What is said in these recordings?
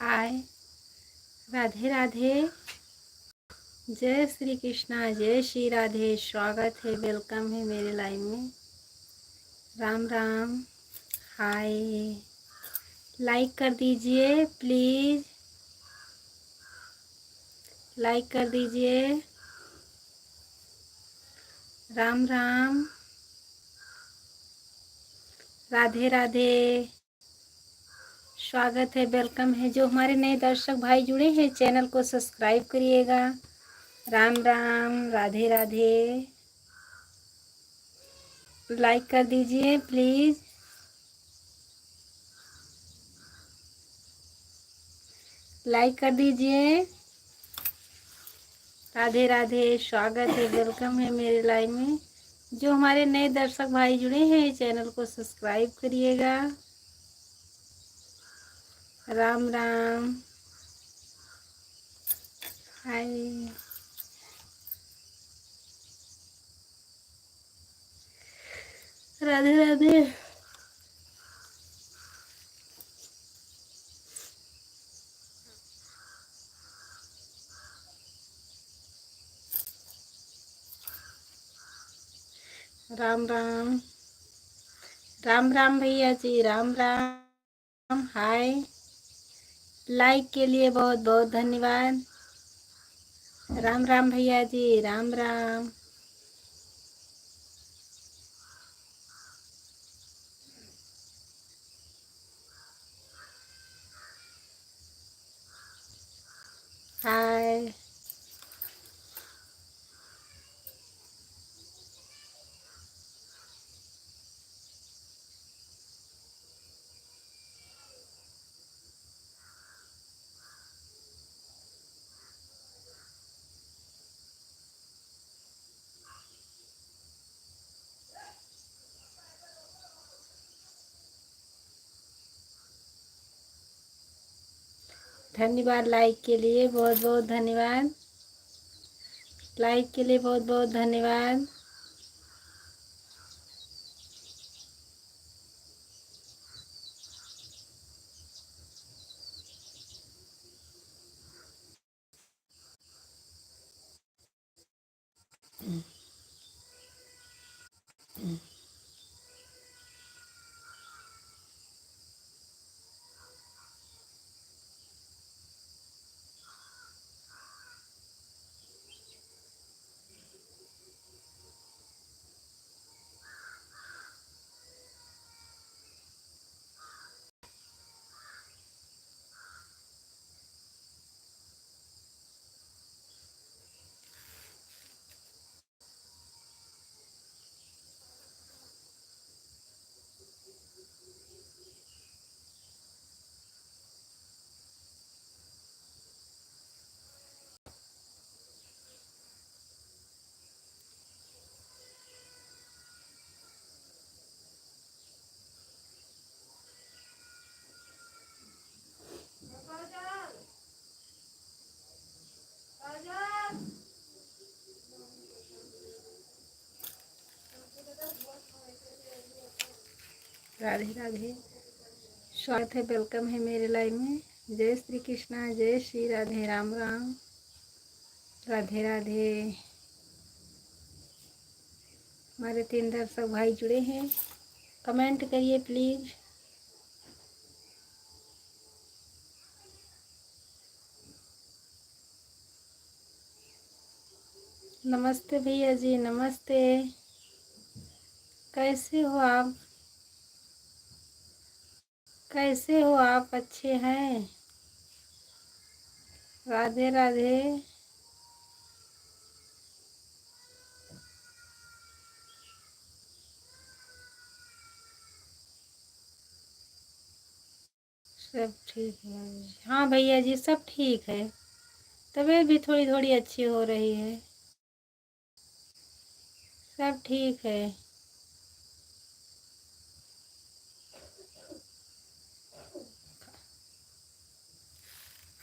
हाय, राधे राधे। जय श्री कृष्णा, जय श्री राधे। स्वागत है, वेलकम है मेरे लाइव में। राम राम। हाय, लाइक कर दीजिए प्लीज़, लाइक कर दीजिए। राम राम, राधे राधे। स्वागत है, वेलकम है। जो हमारे नए दर्शक भाई जुड़े हैं, चैनल को सब्सक्राइब करिएगा। राम राम, राधे राधे। लाइक कर दीजिए प्लीज़, लाइक कर दीजिए। राधे राधे। स्वागत है, वेलकम है मेरे लाइव में। जो हमारे नए दर्शक भाई जुड़े हैं, चैनल को सब्सक्राइब करिएगा। राम राम। हाय, राधे राधे। राम राम, राम राम भैया जी, राम राम। हाय, लाइक के लिए बहुत बहुत धन्यवाद। राम राम भैया जी, राम राम। हाय, धन्यवाद। लाइक के लिए बहुत बहुत धन्यवाद। लाइक के लिए बहुत बहुत धन्यवाद। राधे राधे। स्वागत है, वेलकम है मेरे लाइव में। जय श्री कृष्णा, जय श्री राधे। राम राम, राधे राधे। हमारे 3 दर्शक भाई जुड़े हैं, कमेंट करिए प्लीज़। नमस्ते भैया जी, नमस्ते। कैसे हो आप? कैसे हो आप? अच्छे हैं? राधे राधे। सब ठीक है? हाँ भैया जी, सब ठीक है। तबीयत भी थोड़ी थोड़ी अच्छी हो रही है। सब ठीक है।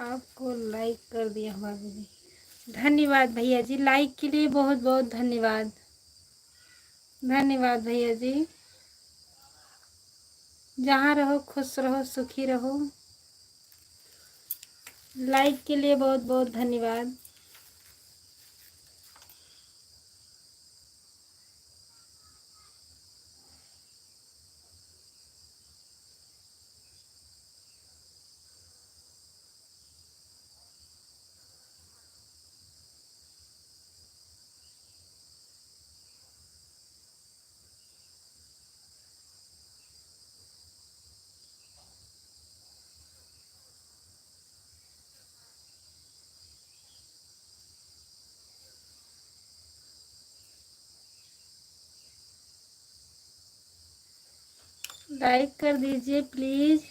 आपको लाइक कर दिया हमारे जी। धन्यवाद भैया जी, लाइक के लिए बहुत बहुत धन्यवाद। धन्यवाद भैया जी। जहाँ रहो खुश रहो, सुखी रहो। लाइक के लिए बहुत बहुत धन्यवाद। लाइक कर दीजिए प्लीज़।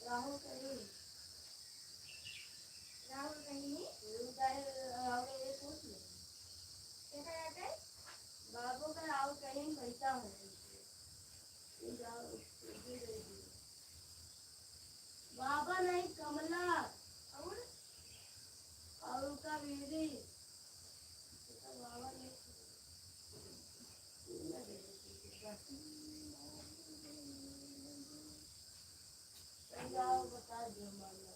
राहुल कहीं राहुल कहीं राहुल ये पूछ ले देखा जाता है बाबू का राहुल कहीं पैसा है बाबा नहीं कमला और उनका बेबी बाबा नहीं बता दो मानो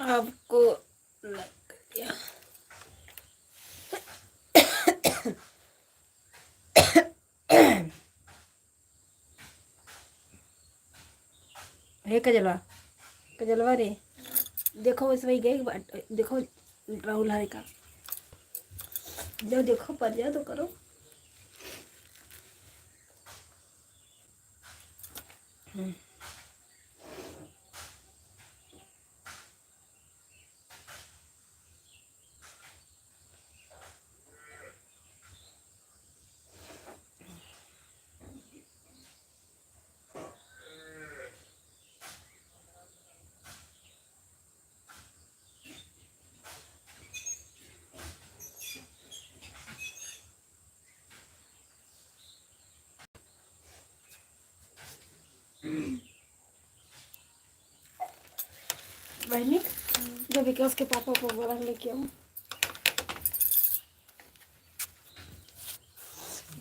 आपको लग गया। हे कजलवा, कजलवा रे, देखो बस वही गए, देखो राहुल हरे का, जाओ देखो, पर जाओ तो करो। बहनी, जब विकास के पापा को बोला लेके आओ,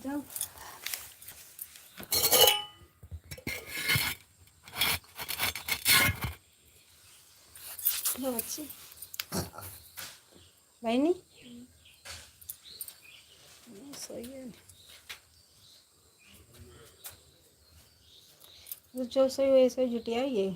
जाओ। लो बच्चे, बहनी सही है, जो सही वैसे जुटिया ये